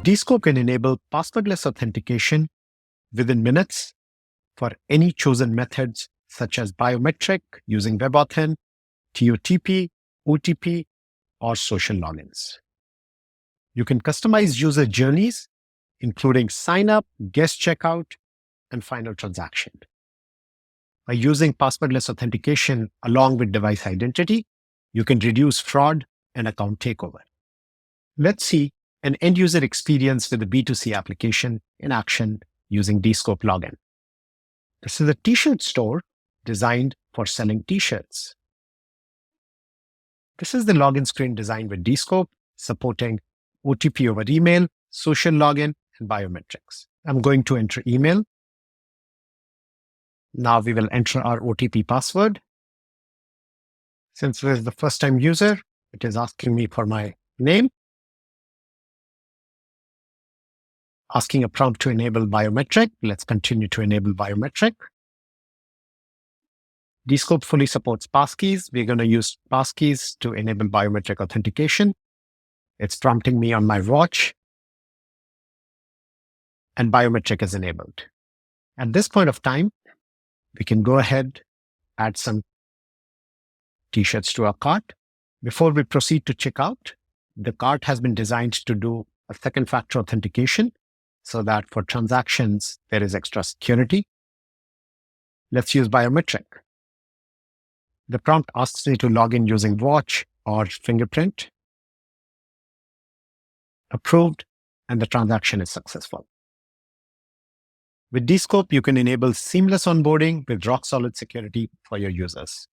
Descope can enable passwordless authentication within minutes for any chosen methods such as biometric using WebAuthn, TOTP, OTP, or social logins. You can customize user journeys, including sign up, guest checkout, and final transaction. By using passwordless authentication along with device identity, you can reduce fraud and account takeover. Let's see an end user experience with a B2C application in action using Descope login. This is a t-shirt store designed for selling t-shirts. This is the login screen designed with Descope, supporting OTP over email, social login, and biometrics. I'm going to enter email. Now we will enter our OTP password. Since this is the first time user, it is asking me for my name, asking a prompt to enable biometric. Let's continue to enable biometric. Descope fully supports passkeys. We're going to use passkeys to enable biometric authentication. It's prompting me on my watch, and biometric is enabled. At this point of time, we can go ahead, add some t-shirts to our cart. Before we proceed to checkout, the cart has been designed to do a second factor authentication so that for transactions, there is extra security. Let's use biometric. The prompt asks me to log in using watch or fingerprint. Approved, and the transaction is successful. With Descope, you can enable seamless onboarding with rock-solid security for your users.